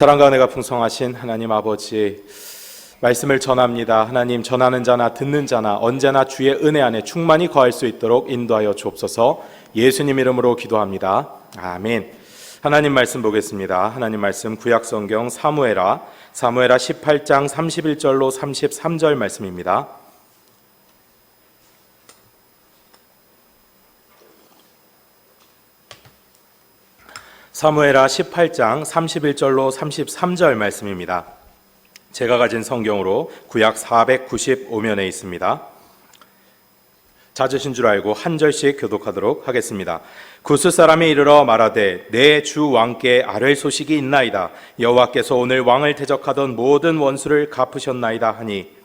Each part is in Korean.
사랑과 은혜가 풍성하신 하나님 아버지 말씀을 전합니다. 하나님, 전하는 자나 듣는 자나 언제나 주의 은혜 안에 충만히 거할 수 있도록 인도하여 주옵소서. 예수님 이름으로 기도합니다. 아멘. 하나님 말씀 보겠습니다. 하나님 말씀 구약성경 사무엘하 18장 31절로 33절 말씀입니다. 사무엘하 18장 31절로 33절 말씀입니다. 제가 가진 성경으로 구약 495면에 있습니다. 잦으신 줄 알고 한 절씩 교독하도록 하겠습니다. 구스 사람이 이르러 말하되 내 주 왕께 아랠 소식이 있나이다. 여호와께서 오늘 왕을 대적하던 모든 원수를 갚으셨나이다 하니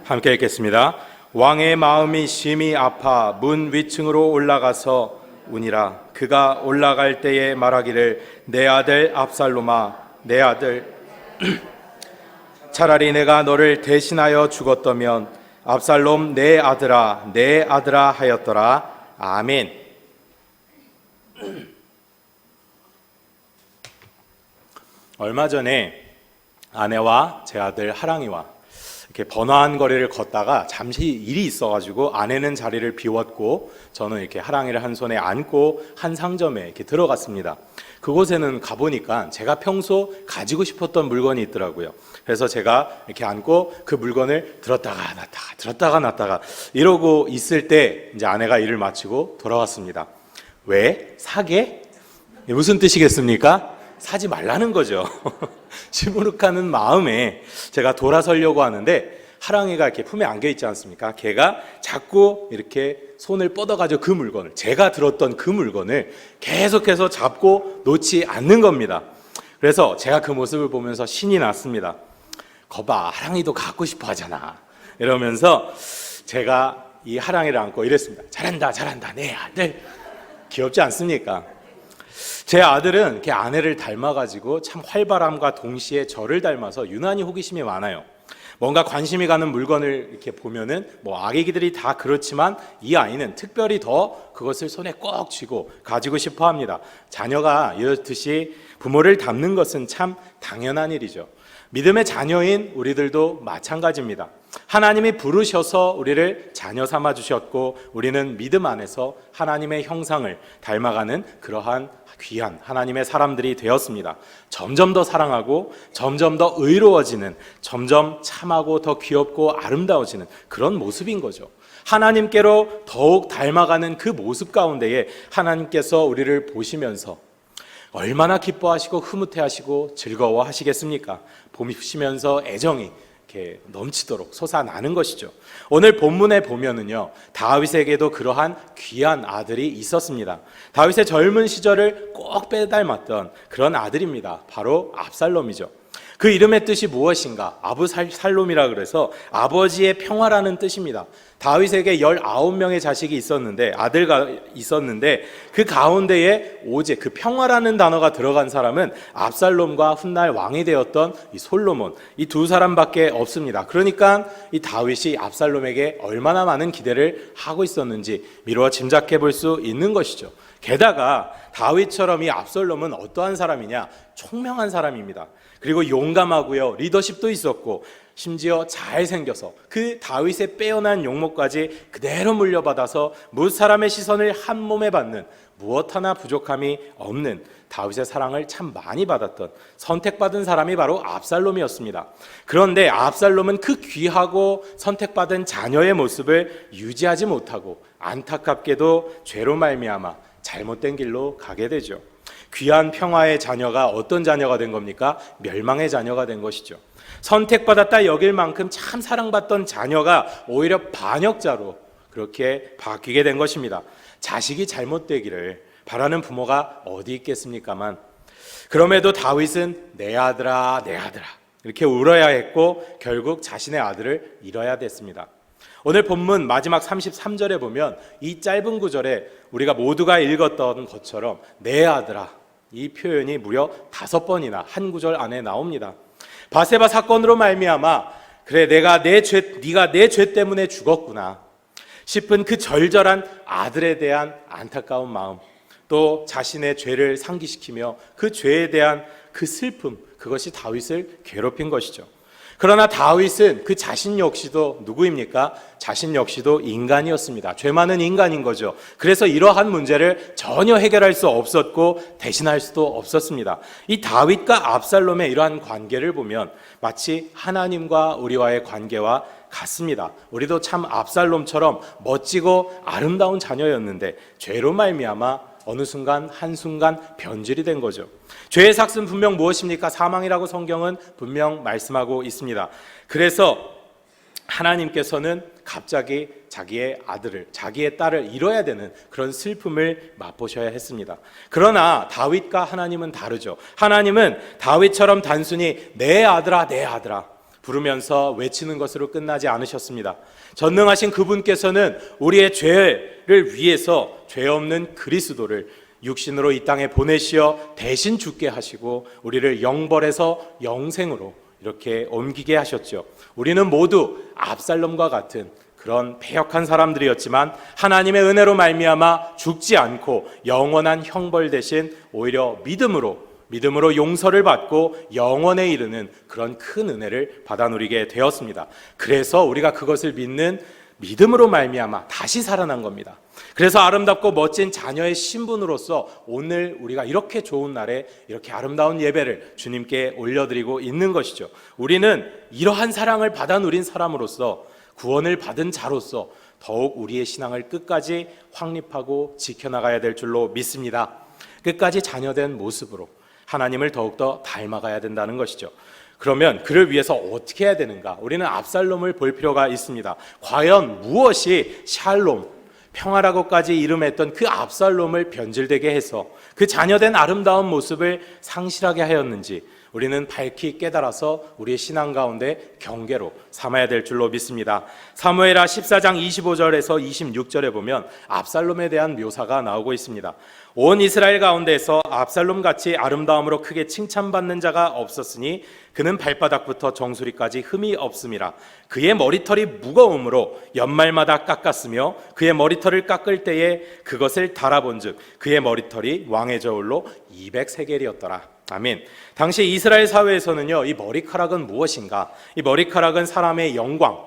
함께 읽겠습니다. 왕의 마음이 심히 아파 문 위층으로 올라가서 우니라. 그가 올라갈 때에 말하기를 내 아들 압살롬아, 내 아들 차라리 내가 너를 대신하여 죽었다면 압살롬 내 아들아 하였더라. 아멘. 얼마 전에 아내와 제 아들 하랑이와 이렇게 번화한 거리를 걷다가 잠시 일이 있어가지고 아내는 자리를 비웠고 저는 이렇게 하랑이를 한 손에 안고 한 상점에 이렇게 들어갔습니다. 그곳에는 가보니까 제가 평소 가지고 싶었던 물건이 있더라고요. 그래서 제가 이렇게 안고 그 물건을 들었다가 놨다가 이러고 있을 때 이제 아내가 일을 마치고 돌아왔습니다. 왜? 사게? 무슨 뜻이겠습니까? 사지 말라는 거죠. 시무룩하는 마음에 제가 돌아서려고 하는데 하랑이가 이렇게 품에 안겨 있지 않습니까? 걔가 자꾸 이렇게 손을 뻗어가지고 그 물건을, 제가 들었던 그 물건을 계속해서 잡고 놓지 않는 겁니다. 그래서 제가 그 모습을 보면서 신이 났습니다. 거봐, 하랑이도 갖고 싶어 하잖아. 이러면서 제가 이 하랑이를 안고 이랬습니다. 잘한다 내 아들. 귀엽지 않습니까? 제 아들은 이렇게 아내를 닮아가지고 참 활발함과 동시에 저를 닮아서 유난히 호기심이 많아요. 뭔가 관심이 가는 물건을 이렇게 보면은 아기들이 다 그렇지만 이 아이는 특별히 더 그것을 손에 꼭 쥐고 가지고 싶어 합니다. 자녀가 이렇듯이 부모를 닮는 것은 참 당연한 일이죠. 믿음의 자녀인 우리들도 마찬가지입니다. 하나님이 부르셔서 우리를 자녀 삼아 주셨고 우리는 믿음 안에서 하나님의 형상을 닮아가는 그러한 귀한 하나님의 사람들이 되었습니다. 점점 더 사랑하고 점점 더 의로워지는, 점점 참하고 더 귀엽고 아름다워지는 그런 모습인 거죠. 하나님께로 더욱 닮아가는 그 모습 가운데에 하나님께서 우리를 보시면서 얼마나 기뻐하시고 흐뭇해하시고 즐거워하시겠습니까? 보시면서 애정이 이렇게 넘치도록 솟아나는 것이죠. 오늘 본문에 보면은요, 다윗에게도 그러한 귀한 아들이 있었습니다. 다윗의 젊은 시절을 꼭 빼닮았던 그런 아들입니다. 바로 압살롬이죠. 그 이름의 뜻이 무엇인가? 아부살롬이라 그래서 아버지의 평화라는 뜻입니다. 다윗에게 19명의 자식이 있었는데, 아들가 있었는데 그 가운데에 오직 그 평화라는 단어가 들어간 사람은 압살롬과 훗날 왕이 되었던 이 솔로몬, 이 두 사람밖에 없습니다. 그러니까 이 다윗이 압살롬에게 얼마나 많은 기대를 하고 있었는지 미루어 짐작해 볼 수 있는 것이죠. 게다가 다윗처럼 이 압살롬은 어떠한 사람이냐? 총명한 사람입니다. 그리고 용감하고요, 리더십도 있었고 심지어 잘생겨서 그 다윗의 빼어난 용모까지 그대로 물려받아서 무엇 사람의 시선을 한 몸에 받는, 무엇 하나 부족함이 없는 다윗의 사랑을 참 많이 받았던 선택받은 사람이 바로 압살롬이었습니다. 그런데 압살롬은 그 귀하고 선택받은 자녀의 모습을 유지하지 못하고 안타깝게도 죄로 말미암아 잘못된 길로 가게 되죠. 귀한 평화의 자녀가 어떤 자녀가 된 겁니까? 멸망의 자녀가 된 것이죠. 선택받았다 여길 만큼 참 사랑받던 자녀가 오히려 반역자로 그렇게 바뀌게 된 것입니다. 자식이 잘못되기를 바라는 부모가 어디 있겠습니까만, 그럼에도 다윗은 내 아들아 이렇게 울어야 했고 결국 자신의 아들을 잃어야 됐습니다. 오늘 본문 마지막 33절에 보면 이 짧은 구절에 우리가 모두가 읽었던 것처럼 내 아들아, 이 표현이 무려 5번이나 한 구절 안에 나옵니다. 바세바 사건으로 말미암아 그래 네가 내 죄 때문에 죽었구나 싶은 그 절절한 아들에 대한 안타까운 마음, 또 자신의 죄를 상기시키며 그 죄에 대한 그 슬픔, 그것이 다윗을 괴롭힌 것이죠. 그러나 다윗은 그 자신 역시도 누구입니까? 자신 역시도 인간이었습니다. 죄 많은 인간인 거죠. 그래서 이러한 문제를 전혀 해결할 수 없었고 대신할 수도 없었습니다. 이 다윗과 압살롬의 이러한 관계를 보면 마치 하나님과 우리와의 관계와 같습니다. 우리도 참 압살롬처럼 멋지고 아름다운 자녀였는데 죄로 말미암아 어느 순간 한순간 변질이 된 거죠. 죄의 삭은 분명 무엇입니까? 사망이라고 성경은 분명 말씀하고 있습니다. 그래서 하나님께서는 갑자기 자기의 아들을, 자기의 딸을 잃어야 되는 그런 슬픔을 맛보셔야 했습니다. 그러나 다윗과 하나님은 다르죠. 하나님은 다윗처럼 단순히 내 아들아 내 아들아 부르면서 외치는 것으로 끝나지 않으셨습니다. 전능하신 그분께서는 우리의 죄를 위해서 죄 없는 그리스도를 육신으로 이 땅에 보내시어 대신 죽게 하시고 우리를 영벌에서 영생으로 이렇게 옮기게 하셨죠. 우리는 모두 압살롬과 같은 그런 패역한 사람들이었지만 하나님의 은혜로 말미암아 죽지 않고 영원한 형벌 대신 오히려 믿음으로 용서를 받고 영원에 이르는 그런 큰 은혜를 받아 누리게 되었습니다. 그래서 우리가 그것을 믿는 믿음으로 말미암아 다시 살아난 겁니다. 그래서 아름답고 멋진 자녀의 신분으로서 오늘 우리가 이렇게 좋은 날에 이렇게 아름다운 예배를 주님께 올려드리고 있는 것이죠. 우리는 이러한 사랑을 받아 누린 사람으로서 구원을 받은 자로서 더욱 우리의 신앙을 끝까지 확립하고 지켜나가야 될 줄로 믿습니다. 끝까지 자녀된 모습으로 하나님을 더욱더 닮아가야 된다는 것이죠. 그러면 그를 위해서 어떻게 해야 되는가? 우리는 압살롬을 볼 필요가 있습니다. 과연 무엇이 샬롬, 평화라고까지 이름했던 그 압살롬을 변질되게 해서 그 자녀된 아름다운 모습을 상실하게 하였는지 우리는 밝히 깨달아서 우리의 신앙 가운데 경계로 삼아야 될 줄로 믿습니다. 사무엘하 14장 25절에서 26절에 보면 압살롬에 대한 묘사가 나오고 있습니다. 온 이스라엘 가운데에서 압살롬같이 아름다움으로 크게 칭찬받는 자가 없었으니 그는 발바닥부터 정수리까지 흠이 없음이라. 그의 머리털이 무거움으로 연말마다 깎았으며 그의 머리털을 깎을 때에 그것을 달아본즉 그의 머리털이 왕의 저울로 200세겔이었더라. 아멘. 당시 이스라엘 사회에서는요, 이 머리카락은 무엇인가? 이 머리카락은 사람의 영광,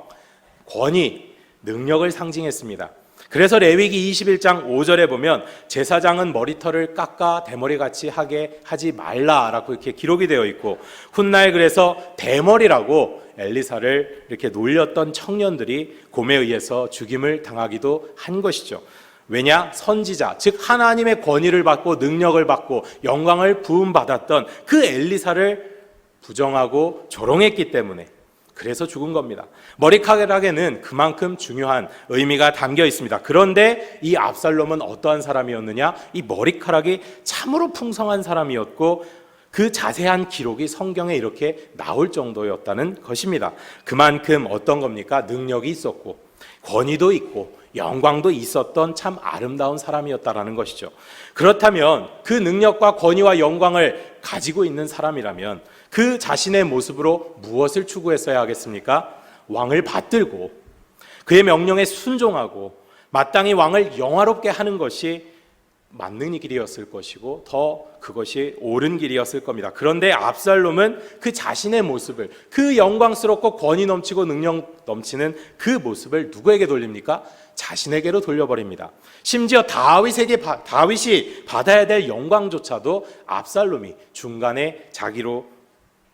권위, 능력을 상징했습니다. 그래서 레위기 21장 5절에 보면 제사장은 머리털을 깎아 대머리같이 하게 하지 말라라고 이렇게 기록이 되어 있고, 훗날 그래서 대머리라고 엘리사를 이렇게 놀렸던 청년들이 곰에 의해서 죽임을 당하기도 한 것이죠. 왜냐? 선지자, 즉 하나님의 권위를 받고 능력을 받고 영광을 부음받았던 그 엘리사를 부정하고 조롱했기 때문에 그래서 죽은 겁니다. 머리카락에는 그만큼 중요한 의미가 담겨 있습니다. 그런데 이 압살롬은 어떠한 사람이었느냐? 이 머리카락이 참으로 풍성한 사람이었고 그 자세한 기록이 성경에 이렇게 나올 정도였다는 것입니다. 그만큼 어떤 겁니까? 능력이 있었고 권위도 있고 영광도 있었던 참 아름다운 사람이었다라는 것이죠. 그렇다면 그 능력과 권위와 영광을 가지고 있는 사람이라면 그 자신의 모습으로 무엇을 추구했어야 하겠습니까? 왕을 받들고 그의 명령에 순종하고 마땅히 왕을 영화롭게 하는 것이 맞는 길이었을 것이고 더 그것이 옳은 길이었을 겁니다. 그런데 압살롬은 그 자신의 모습을, 그 영광스럽고 권위 넘치고 능력 넘치는 그 모습을 누구에게 돌립니까? 자신에게로 돌려버립니다. 심지어 다윗이 받아야 될 영광조차도 압살롬이 중간에 자기로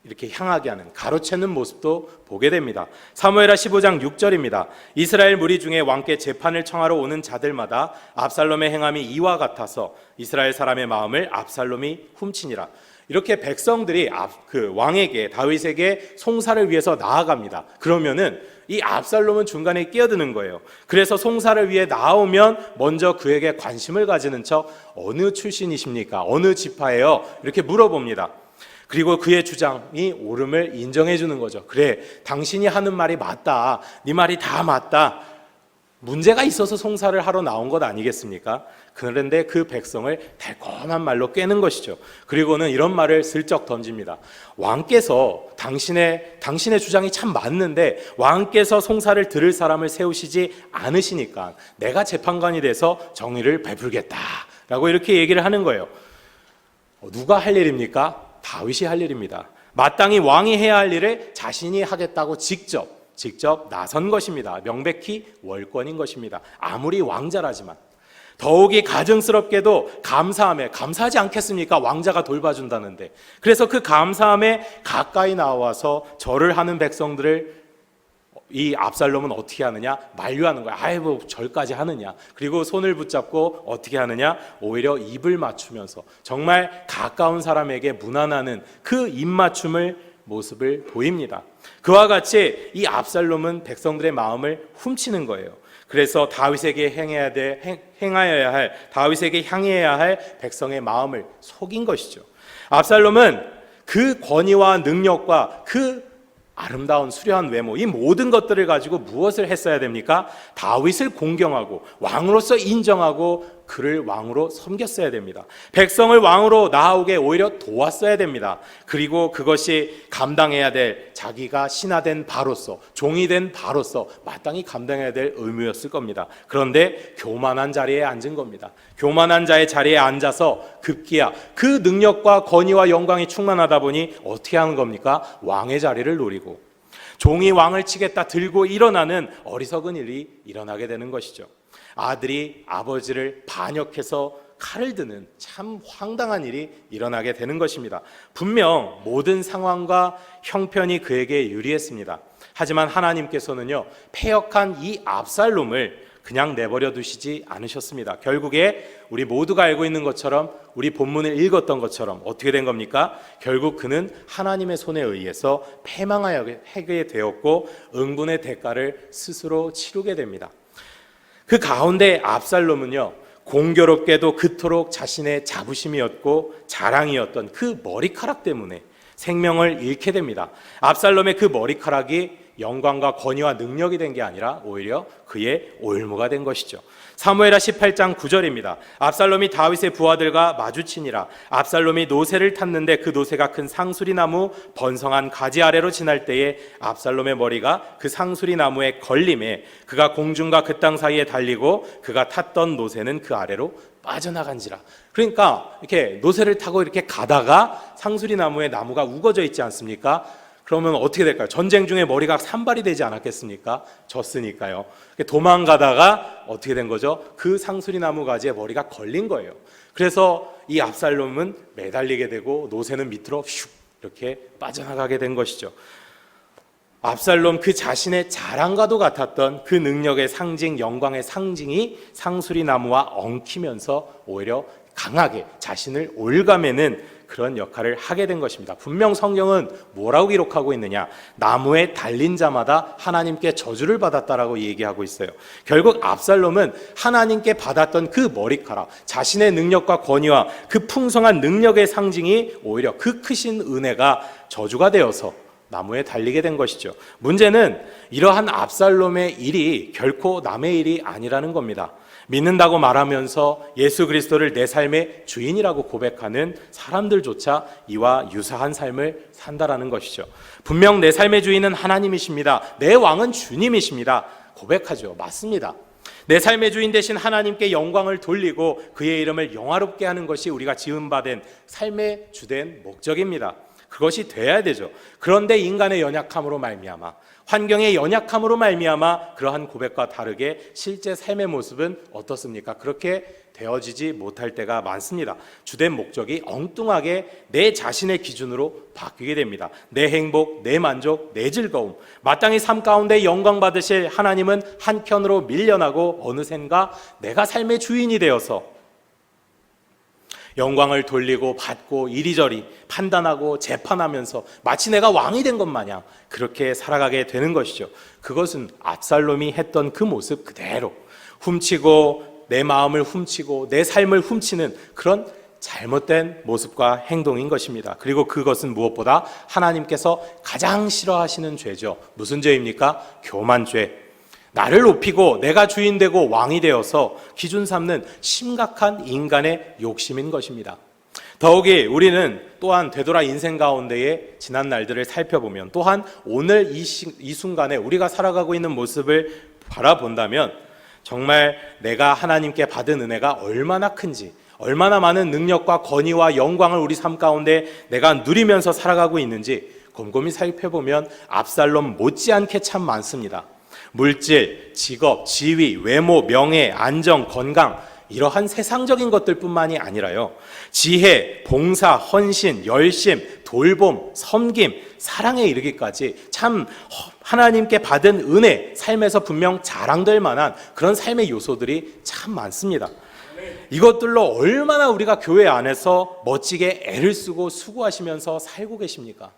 이렇게 향하게 하는, 가로채는 모습도 보게 됩니다. 사무엘하 15장 6절입니다. 이스라엘 무리 중에 왕께 재판을 청하러 오는 자들마다 압살롬의 행함이 이와 같아서 이스라엘 사람의 마음을 압살롬이 훔치니라. 이렇게 백성들이 그 왕에게, 다윗에게 송사를 위해서 나아갑니다. 그러면은 이 압살롬은 중간에 끼어드는 거예요. 그래서 송사를 위해 나오면 먼저 그에게 관심을 가지는 척 어느 출신이십니까? 어느 지파예요? 이렇게 물어봅니다. 그리고 그의 주장이 옳음을 인정해 주는 거죠. 그래, 당신이 하는 말이 맞다. 네 말이 다 맞다. 문제가 있어서 송사를 하러 나온 것 아니겠습니까? 그런데 그 백성을 달콤한 말로 꿰는 것이죠. 그리고는 이런 말을 슬쩍 던집니다. 왕께서 당신의 주장이 참 맞는데 왕께서 송사를 들을 사람을 세우시지 않으시니까 내가 재판관이 돼서 정의를 베풀겠다 라고 이렇게 얘기를 하는 거예요. 누가 할 일입니까? 다윗이 할 일입니다. 마땅히 왕이 해야 할 일을 자신이 하겠다고 직접 나선 것입니다. 명백히 월권인 것입니다. 아무리 왕자라지만. 더욱이 가증스럽게도 감사하지 않겠습니까? 왕자가 돌봐준다는데. 그래서 그 감사함에 가까이 나와서 절을 하는 백성들을 이 압살롬은 어떻게 하느냐? 만류하는 거야. 아이고 절까지 하느냐? 그리고 손을 붙잡고 어떻게 하느냐? 오히려 입을 맞추면서 정말 가까운 사람에게 무난하는 그 입맞춤을 모습을 보입니다. 그와 같이 이 압살롬은 백성들의 마음을 훔치는 거예요. 그래서 다윗에게 다윗에게 향해야 할 백성의 마음을 속인 것이죠. 압살롬은 그 권위와 능력과 그 아름다운 수려한 외모, 이 모든 것들을 가지고 무엇을 했어야 됩니까? 다윗을 공경하고 왕으로서 인정하고 그를 왕으로 섬겼어야 됩니다. 백성을 왕으로 나아오게 오히려 도왔어야 됩니다. 그리고 그것이 감당해야 될 자기가 신하된 바로서, 종이 된 바로서 마땅히 감당해야 될 의무였을 겁니다. 그런데 교만한 자리에 앉은 겁니다. 교만한 자의 자리에 앉아서 급기야 그 능력과 권위와 영광이 충만하다 보니 어떻게 하는 겁니까? 왕의 자리를 노리고 종이 왕을 치겠다 들고 일어나는 어리석은 일이 일어나게 되는 것이죠. 아들이 아버지를 반역해서 칼을 드는 참 황당한 일이 일어나게 되는 것입니다. 분명 모든 상황과 형편이 그에게 유리했습니다. 하지만 하나님께서는요, 패역한 이 압살롬을 그냥 내버려 두시지 않으셨습니다. 결국에 우리 모두가 알고 있는 것처럼, 우리 본문을 읽었던 것처럼 어떻게 된 겁니까? 결국 그는 하나님의 손에 의해서 패망하게 되었고 응분의 대가를 스스로 치르게 됩니다. 그 가운데 압살롬은요, 공교롭게도 그토록 자신의 자부심이었고 자랑이었던 그 머리카락 때문에 생명을 잃게 됩니다. 압살롬의 그 머리카락이 영광과 권위와 능력이 된 게 아니라 오히려 그의 올무가 된 것이죠. 사무엘하 18장 9절입니다. 압살롬이 다윗의 부하들과 마주치니라. 압살롬이 노새를 탔는데 그 노새가 큰 상수리 나무 번성한 가지 아래로 지날 때에 압살롬의 머리가 그 상수리 나무에 걸림에 그가 공중과 그 땅 사이에 달리고 그가 탔던 노새는 그 아래로 빠져나간지라. 그러니까 이렇게 노새를 타고 이렇게 가다가 상수리 나무에 나무가 우거져 있지 않습니까? 그러면 어떻게 될까요? 전쟁 중에 머리가 산발이 되지 않았겠습니까? 졌으니까요. 도망가다가 어떻게 된 거죠? 그 상수리 나무 가지에 머리가 걸린 거예요. 그래서 이 압살롬은 매달리게 되고 노새는 밑으로 슉 이렇게 빠져나가게 된 것이죠. 압살롬 그 자신의 자랑과도 같았던 그 능력의 상징, 영광의 상징이 상수리 나무와 엉키면서 오히려 강하게 자신을 올가매는 그런 역할을 하게 된 것입니다. 분명 성경은 뭐라고 기록하고 있느냐? 나무에 달린 자마다 하나님께 저주를 받았다라고 얘기하고 있어요. 결국 압살롬은 하나님께 받았던 그 머리카락, 자신의 능력과 권위와 그 풍성한 능력의 상징이 오히려 그 크신 은혜가 저주가 되어서 나무에 달리게 된 것이죠. 문제는 이러한 압살롬의 일이 결코 남의 일이 아니라는 겁니다. 믿는다고 말하면서 예수 그리스도를 내 삶의 주인이라고 고백하는 사람들조차 이와 유사한 삶을 산다라는 것이죠. 분명 내 삶의 주인은 하나님이십니다. 내 왕은 주님이십니다. 고백하죠. 맞습니다. 내 삶의 주인 되신 하나님께 영광을 돌리고 그의 이름을 영화롭게 하는 것이 우리가 지음받은 삶의 주된 목적입니다. 그것이 돼야 되죠. 그런데 인간의 연약함으로 말미암아, 환경의 연약함으로 말미암아 그러한 고백과 다르게 실제 삶의 모습은 어떻습니까? 그렇게 되어지지 못할 때가 많습니다. 주된 목적이 엉뚱하게 내 자신의 기준으로 바뀌게 됩니다. 내 행복, 내 만족, 내 즐거움, 마땅히 삶 가운데 영광 받으실 하나님은 한편으로 밀려나고 어느샌가 내가 삶의 주인이 되어서 영광을 돌리고 받고 이리저리 판단하고 재판하면서 마치 내가 왕이 된 것 마냥 그렇게 살아가게 되는 것이죠. 그것은 압살롬이 했던 그 모습 그대로 훔치고 내 마음을 훔치고 내 삶을 훔치는 그런 잘못된 모습과 행동인 것입니다. 그리고 그것은 무엇보다 하나님께서 가장 싫어하시는 죄죠. 무슨 죄입니까? 교만죄. 나를 높이고 내가 주인 되고 왕이 되어서 기준 삼는 심각한 인간의 욕심인 것입니다. 더욱이 우리는 또한 되돌아 인생 가운데의 지난 날들을 살펴보면, 또한 오늘 이 순간에 우리가 살아가고 있는 모습을 바라본다면 정말 내가 하나님께 받은 은혜가 얼마나 큰지, 얼마나 많은 능력과 권위와 영광을 우리 삶 가운데 내가 누리면서 살아가고 있는지 곰곰이 살펴보면 압살롬 못지않게 참 많습니다. 물질, 직업, 지위, 외모, 명예, 안정, 건강, 이러한 세상적인 것들뿐만이 아니라요, 지혜, 봉사, 헌신, 열심, 돌봄, 섬김, 사랑에 이르기까지 참 하나님께 받은 은혜, 삶에서 분명 자랑될 만한 그런 삶의 요소들이 참 많습니다. 이것들로 얼마나 우리가 교회 안에서 멋지게 애를 쓰고 수고하시면서 살고 계십니까?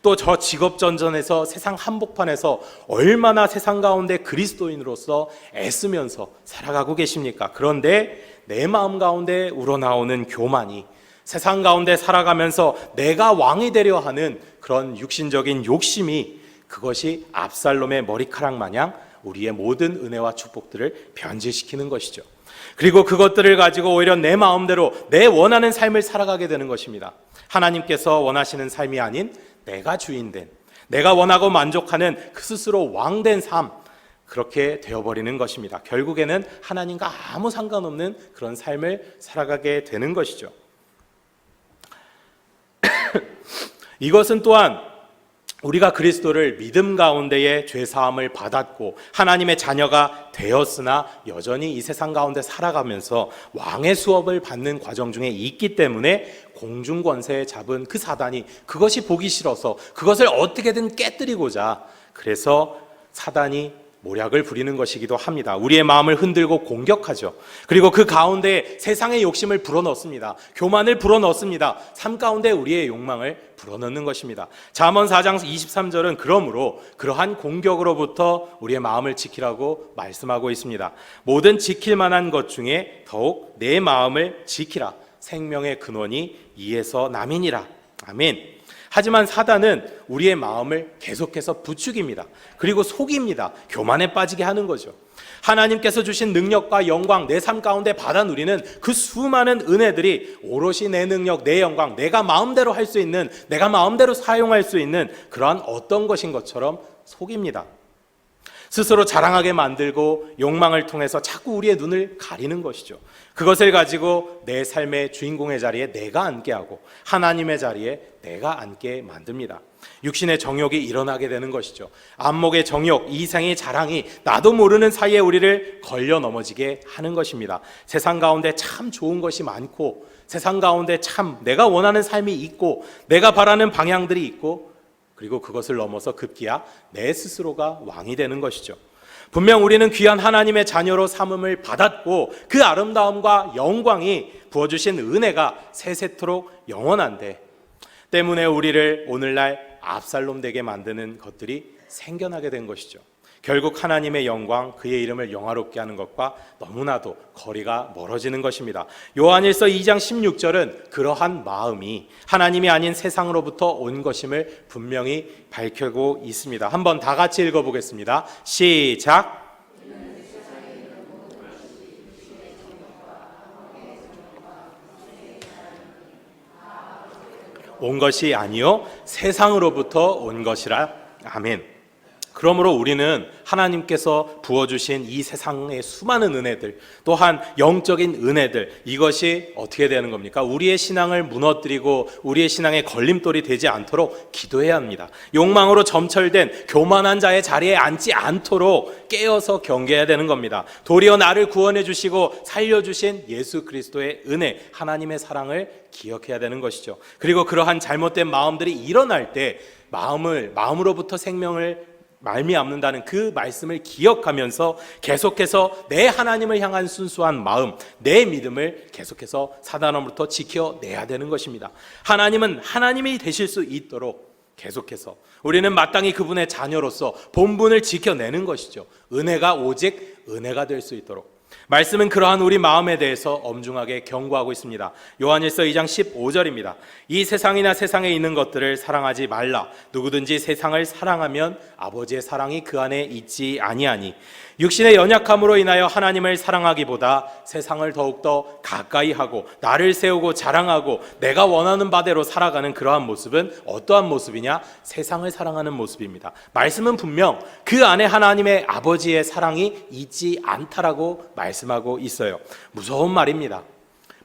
또 저 직업전전에서 세상 한복판에서 얼마나 세상 가운데 그리스도인으로서 애쓰면서 살아가고 계십니까? 그런데 내 마음 가운데 우러나오는 교만이, 세상 가운데 살아가면서 내가 왕이 되려 하는 그런 육신적인 욕심이, 그것이 압살롬의 머리카락 마냥 우리의 모든 은혜와 축복들을 변질시키는 것이죠. 그리고 그것들을 가지고 오히려 내 마음대로 내 원하는 삶을 살아가게 되는 것입니다. 하나님께서 원하시는 삶이 아닌 내가 주인된, 내가 원하고 만족하는 그 스스로 왕된 삶, 그렇게 되어버리는 것입니다. 결국에는 하나님과 아무 상관없는 그런 삶을 살아가게 되는 것이죠. 이것은 또한 우리가 그리스도를 믿음 가운데에 죄사함을 받았고 하나님의 자녀가 되었으나 여전히 이 세상 가운데 살아가면서 왕의 수업을 받는 과정 중에 있기 때문에 공중권세에 잡은 그 사단이 그것이 보기 싫어서 그것을 어떻게든 깨뜨리고자, 그래서 사단이 모략을 부리는 것이기도 합니다. 우리의 마음을 흔들고 공격하죠. 그리고 그 가운데 세상의 욕심을 불어넣습니다. 교만을 불어넣습니다. 삶 가운데 우리의 욕망을 불어넣는 것입니다. 잠언 4장 23절은 그러므로 그러한 공격으로부터 우리의 마음을 지키라고 말씀하고 있습니다. 모든 지킬 만한 것 중에 더욱 내 마음을 지키라. 생명의 근원이 이에서 남이니라. 아멘. 하지만 사단은 우리의 마음을 계속해서 부추깁니다. 그리고 속입니다. 교만에 빠지게 하는 거죠. 하나님께서 주신 능력과 영광, 내 삶 가운데 받아 누리는 그 수많은 은혜들이 오롯이 내 능력, 내 영광, 내가 마음대로 할 수 있는, 내가 마음대로 사용할 수 있는 그러한 어떤 것인 것처럼 속입니다. 스스로 자랑하게 만들고 욕망을 통해서 자꾸 우리의 눈을 가리는 것이죠. 그것을 가지고 내 삶의 주인공의 자리에 내가 앉게 하고 하나님의 자리에 내가 앉게 만듭니다. 육신의 정욕이 일어나게 되는 것이죠. 안목의 정욕, 이생의 자랑이 나도 모르는 사이에 우리를 걸려 넘어지게 하는 것입니다. 세상 가운데 참 좋은 것이 많고, 세상 가운데 참 내가 원하는 삶이 있고, 내가 바라는 방향들이 있고, 그리고 그것을 넘어서 급기야 내 스스로가 왕이 되는 것이죠. 분명 우리는 귀한 하나님의 자녀로 삼음을 받았고 그 아름다움과 영광이 부어주신 은혜가 세세토록 영원한데, 때문에 우리를 오늘날 압살롬 되게 만드는 것들이 생겨나게 된 것이죠. 결국 하나님의 영광, 그의 이름을 영화롭게 하는 것과 너무나도 거리가 멀어지는 것입니다. 요한일서 2장 16절은 그러한 마음이 하나님이 아닌 세상으로부터 온 것임을 분명히 밝히고 있습니다. 한번 다 같이 읽어보겠습니다. 시작. 온 것이 아니요 세상으로부터 온 것이라. 아멘. 그러므로 우리는 하나님께서 부어주신 이 세상의 수많은 은혜들, 또한 영적인 은혜들, 이것이 어떻게 되는 겁니까? 우리의 신앙을 무너뜨리고 우리의 신앙의 걸림돌이 되지 않도록 기도해야 합니다. 욕망으로 점철된 교만한 자의 자리에 앉지 않도록 깨어서 경계해야 되는 겁니다. 도리어 나를 구원해 주시고 살려주신 예수 그리스도의 은혜, 하나님의 사랑을 기억해야 되는 것이죠. 그리고 그러한 잘못된 마음들이 일어날 때 마음으로부터 생명을 말미암는다는 그 말씀을 기억하면서 계속해서 내 하나님을 향한 순수한 마음, 내 믿음을 계속해서 사단으로부터 지켜내야 되는 것입니다. 하나님은 하나님이 되실 수 있도록 계속해서 우리는 마땅히 그분의 자녀로서 본분을 지켜내는 것이죠. 은혜가 오직 은혜가 될 수 있도록. 말씀은 그러한 우리 마음에 대해서 엄중하게 경고하고 있습니다. 요한일서 2장 15절입니다. 이 세상이나 세상에 있는 것들을 사랑하지 말라. 누구든지 세상을 사랑하면 아버지의 사랑이 그 안에 있지 아니하니 육신의 연약함으로 인하여 하나님을 사랑하기보다 세상을 더욱더 가까이 하고 나를 세우고 자랑하고 내가 원하는 바대로 살아가는 그러한 모습은 어떠한 모습이냐? 세상을 사랑하는 모습입니다. 말씀은 분명 그 안에 하나님의 아버지의 사랑이 있지 않다라고 말씀하고 있어요. 무서운 말입니다.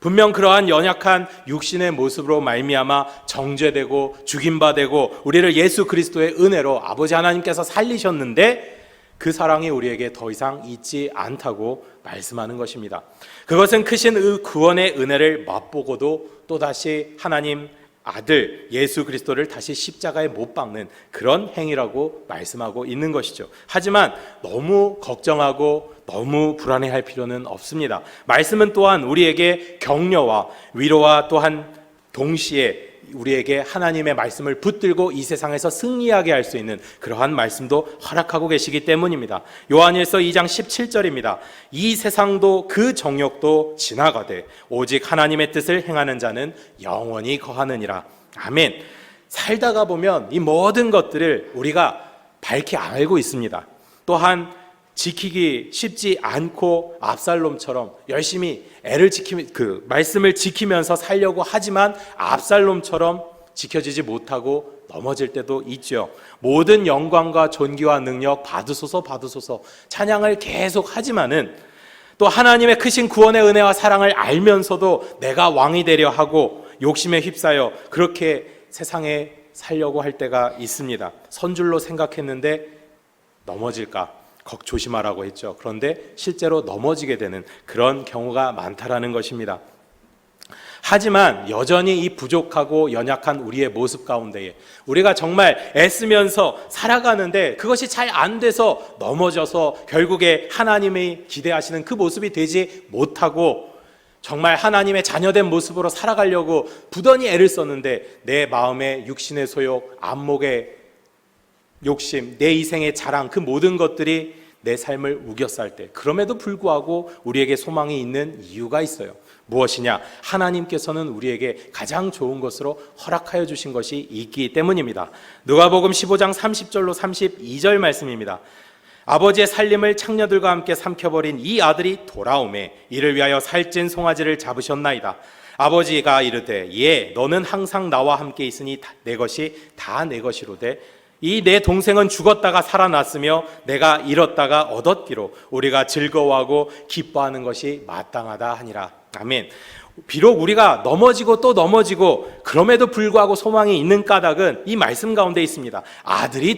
분명 그러한 연약한 육신의 모습으로 말미암아 정죄되고 죽임바 되고 우리를 예수 그리스도의 은혜로 아버지 하나님께서 살리셨는데 그 사랑이 우리에게 더 이상 있지 않다고 말씀하는 것입니다. 그것은 크신 구원의 은혜를 맛보고도 또다시 하나님 아들 예수 그리스도를 다시 십자가에 못 박는 그런 행위라고 말씀하고 있는 것이죠. 하지만 너무 걱정하고 너무 불안해할 필요는 없습니다. 말씀은 또한 우리에게 격려와 위로와 또한 동시에 우리에게 하나님의 말씀을 붙들고 이 세상에서 승리하게 할 수 있는 그러한 말씀도 허락하고 계시기 때문입니다. 요한일서 2장 17절입니다. 이 세상도 그 정욕도 지나가되 오직 하나님의 뜻을 행하는 자는 영원히 거하느니라. 아멘. 살다가 보면 이 모든 것들을 우리가 밝히 알고 있습니다. 또한 지키기 쉽지 않고 압살롬처럼 열심히 말씀을 지키면서 살려고 하지만 압살롬처럼 지켜지지 못하고 넘어질 때도 있죠. 모든 영광과 존귀와 능력 받으소서 찬양을 계속 하지만은 또 하나님의 크신 구원의 은혜와 사랑을 알면서도 내가 왕이 되려 하고 욕심에 휩싸여 그렇게 세상에 살려고 할 때가 있습니다. 선줄로 생각했는데 넘어질까 조심하라고 했죠. 그런데 실제로 넘어지게 되는 그런 경우가 많다라는 것입니다. 하지만 여전히 이 부족하고 연약한 우리의 모습 가운데에 우리가 정말 애쓰면서 살아가는데 그것이 잘 안 돼서 넘어져서 결국에 하나님이 기대하시는 그 모습이 되지 못하고 정말 하나님의 자녀된 모습으로 살아가려고 부단히 애를 썼는데 내 마음의 육신의 소욕, 안목의 욕심, 내 이생의 자랑, 그 모든 것들이 내 삶을 우겨쌀 때 그럼에도 불구하고 우리에게 소망이 있는 이유가 있어요. 무엇이냐? 하나님께서는 우리에게 가장 좋은 것으로 허락하여 주신 것이 있기 때문입니다. 누가복음 15장 30절로 32절 말씀입니다. 아버지의 살림을 창녀들과 함께 삼켜버린 이 아들이 돌아오매 이를 위하여 살찐 송아지를 잡으셨나이다. 아버지가 이르되 예 너는 항상 나와 함께 있으니 내 것이 다 내 것이로되 이 내 동생은 죽었다가 살아났으며 내가 잃었다가 얻었기로 우리가 즐거워하고 기뻐하는 것이 마땅하다 하니라. 아멘. 비록 우리가 넘어지고 또 넘어지고 그럼에도 불구하고 소망이 있는 까닭은 이 말씀 가운데 있습니다. 아들이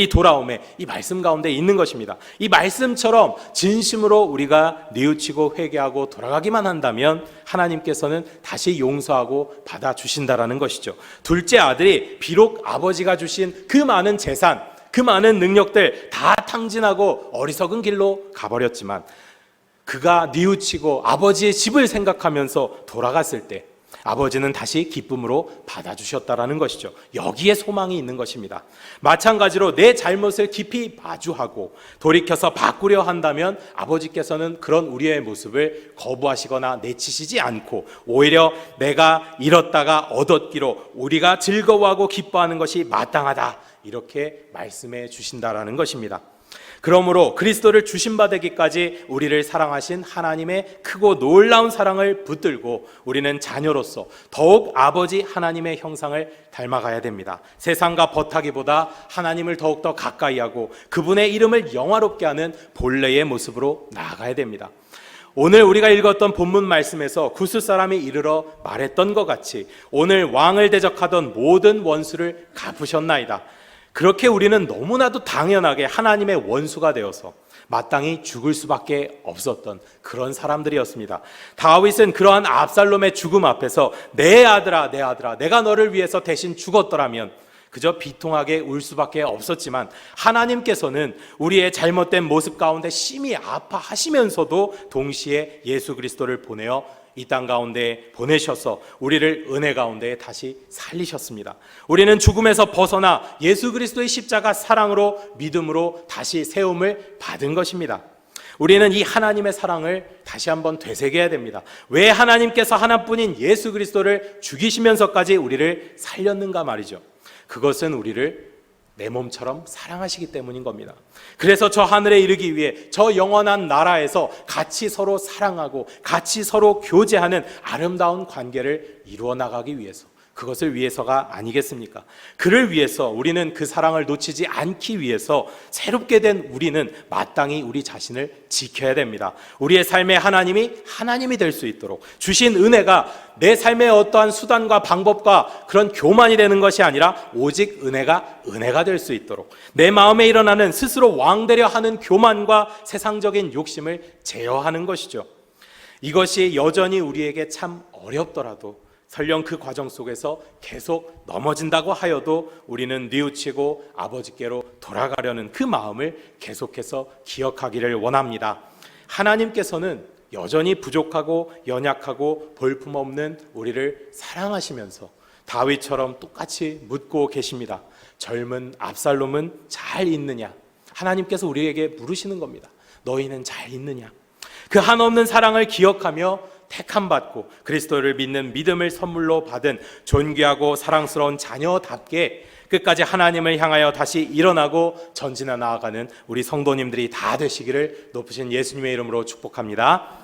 돌아오매 이 말씀 가운데 있는 것입니다. 이 말씀처럼 진심으로 우리가 뉘우치고 회개하고 돌아가기만 한다면 하나님께서는 다시 용서하고 받아주신다라는 것이죠. 둘째 아들이 비록 아버지가 주신 그 많은 재산, 그 많은 능력들 다 탕진하고 어리석은 길로 가버렸지만 그가 뉘우치고 아버지의 집을 생각하면서 돌아갔을 때 아버지는 다시 기쁨으로 받아주셨다라는 것이죠. 여기에 소망이 있는 것입니다. 마찬가지로 내 잘못을 깊이 마주하고 돌이켜서 바꾸려 한다면 아버지께서는 그런 우리의 모습을 거부하시거나 내치시지 않고 오히려 내가 잃었다가 얻었기로 우리가 즐거워하고 기뻐하는 것이 마땅하다 이렇게 말씀해 주신다라는 것입니다. 그러므로 그리스도를 주신바되기까지 우리를 사랑하신 하나님의 크고 놀라운 사랑을 붙들고 우리는 자녀로서 더욱 아버지 하나님의 형상을 닮아가야 됩니다. 세상과 버타기보다 하나님을 더욱더 가까이 하고 그분의 이름을 영화롭게 하는 본래의 모습으로 나아가야 됩니다. 오늘 우리가 읽었던 본문 말씀에서 구스 사람이 이르러 말했던 것 같이 오늘 왕을 대적하던 모든 원수를 갚으셨나이다. 그렇게 우리는 너무나도 당연하게 하나님의 원수가 되어서 마땅히 죽을 수밖에 없었던 그런 사람들이었습니다. 다윗은 그러한 압살롬의 죽음 앞에서 내 아들아 내가 너를 위해서 대신 죽었더라면 그저 비통하게 울 수밖에 없었지만 하나님께서는 우리의 잘못된 모습 가운데 심히 아파하시면서도 동시에 예수 그리스도를 보내어 이 땅 가운데 보내셔서 우리를 은혜 가운데 다시 살리셨습니다. 우리는 죽음에서 벗어나 예수 그리스도의 십자가 사랑으로 믿음으로 다시 세움을 받은 것입니다. 우리는 이 하나님의 사랑을 다시 한번 되새겨야 됩니다. 왜 하나님께서 하나뿐인 예수 그리스도를 죽이시면서까지 우리를 살렸는가 말이죠. 그것은 우리를 내 몸처럼 사랑하시기 때문인 겁니다. 그래서 저 하늘에 이르기 위해 저 영원한 나라에서 같이 서로 사랑하고 같이 서로 교제하는 아름다운 관계를 이루어 나가기 위해서, 그것을 위해서가 아니겠습니까? 그를 위해서, 우리는 그 사랑을 놓치지 않기 위해서 새롭게 된 우리는 마땅히 우리 자신을 지켜야 됩니다. 우리의 삶에 하나님이 될 수 있도록 주신 은혜가 내 삶의 어떠한 수단과 방법과 그런 교만이 되는 것이 아니라 오직 은혜가 될 수 있도록 내 마음에 일어나는 스스로 왕되려 하는 교만과 세상적인 욕심을 제어하는 것이죠. 이것이 여전히 우리에게 참 어렵더라도, 설령 그 과정 속에서 계속 넘어진다고 하여도 우리는 뉘우치고 아버지께로 돌아가려는 그 마음을 계속해서 기억하기를 원합니다. 하나님께서는 여전히 부족하고 연약하고 볼품없는 우리를 사랑하시면서 다윗처럼 똑같이 묻고 계십니다. 젊은 압살롬은 잘 있느냐? 하나님께서 우리에게 물으시는 겁니다. 너희는 잘 있느냐? 그 한없는 사랑을 기억하며 택함받고 그리스도를 믿는 믿음을 선물로 받은 존귀하고 사랑스러운 자녀답게 끝까지 하나님을 향하여 다시 일어나고 전진해 나아가는 우리 성도님들이 다 되시기를 높으신 예수님의 이름으로 축복합니다.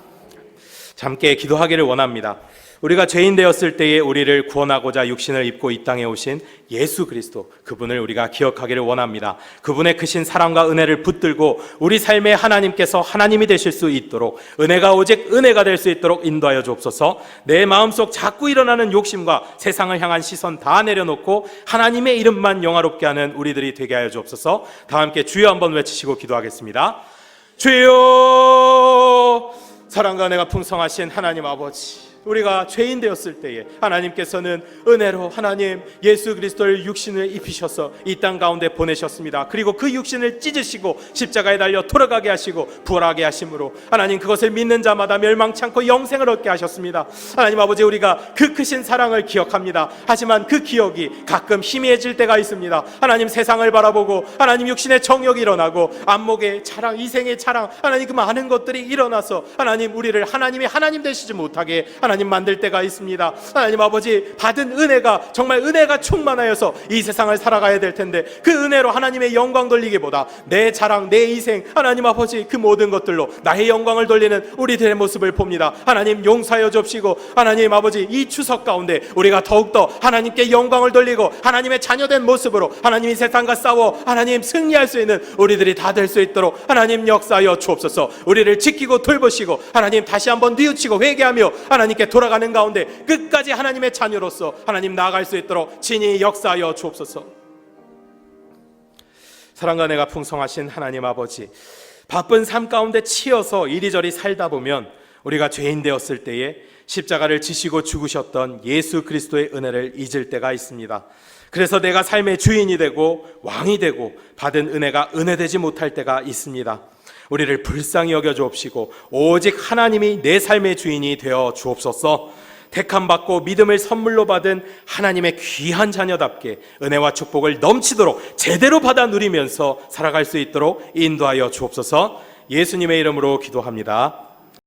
함께 기도하기를 원합니다. 우리가 죄인 되었을 때에 우리를 구원하고자 육신을 입고 이 땅에 오신 예수 그리스도, 그분을 우리가 기억하기를 원합니다. 그분의 크신 사랑과 은혜를 붙들고 우리 삶에 하나님께서 하나님이 되실 수 있도록, 은혜가 오직 은혜가 될 수 있도록 인도하여 주옵소서. 내 마음속 자꾸 일어나는 욕심과 세상을 향한 시선 다 내려놓고 하나님의 이름만 영화롭게 하는 우리들이 되게 하여 주옵소서. 다 함께 주여 한번 외치시고 기도하겠습니다. 주여, 사랑과 은혜가 풍성하신 하나님 아버지, 우리가 죄인 되었을 때에 하나님께서는 은혜로 하나님 예수 그리스도를 육신을 입히셔서 이 땅 가운데 보내셨습니다. 그리고 그 육신을 찢으시고 십자가에 달려 돌아가게 하시고 부활하게 하심으로 하나님 그것을 믿는 자마다 멸망치 않고 영생을 얻게 하셨습니다. 하나님 아버지, 우리가 그 크신 사랑을 기억합니다. 하지만 그 기억이 가끔 희미해질 때가 있습니다. 하나님, 세상을 바라보고 하나님 육신의 정욕이 일어나고 안목의 자랑, 이생의 자랑, 하나님 그 많은 것들이 일어나서 하나님 우리를 하나님이 하나님 되시지 못하게 하나님 만들 때가 있습니다. 하나님 아버지, 받은 은혜가 정말 은혜가 충만하여서 이 세상을 살아가야 될 텐데 그 은혜로 하나님의 영광 돌리기보다 내 자랑, 내 희생, 하나님 아버지 그 모든 것들로 나의 영광을 돌리는 우리들의 모습을 봅니다. 하나님 용서하여 주옵시고 하나님 아버지, 이 추석 가운데 우리가 더욱더 하나님께 영광을 돌리고 하나님의 자녀된 모습으로 하나님 이 세상과 싸워 하나님 승리할 수 있는 우리들이 다 될 수 있도록 하나님 역사하여 주옵소서. 우리를 지키고 돌보시고 하나님 다시 한번 뉘우치고 회개하며 하나님께 돌아가는 가운데 끝까지 하나님의 자녀로서 하나님 나아갈 수 있도록 친히 역사하여 주옵소서. 사랑과 은혜가 풍성하신 하나님 아버지, 바쁜 삶 가운데 치여서 이리저리 살다 보면 우리가 죄인 되었을 때에 십자가를 지시고 죽으셨던 예수 그리스도의 은혜를 잊을 때가 있습니다. 그래서 내가 삶의 주인이 되고 왕이 되고 받은 은혜가 은혜되지 못할 때가 있습니다. 우리를 불쌍히 여겨 주옵시고 오직 하나님이 내 삶의 주인이 되어 주옵소서. 택함받고 믿음을 선물로 받은 하나님의 귀한 자녀답게 은혜와 축복을 넘치도록 제대로 받아 누리면서 살아갈 수 있도록 인도하여 주옵소서. 예수님의 이름으로 기도합니다.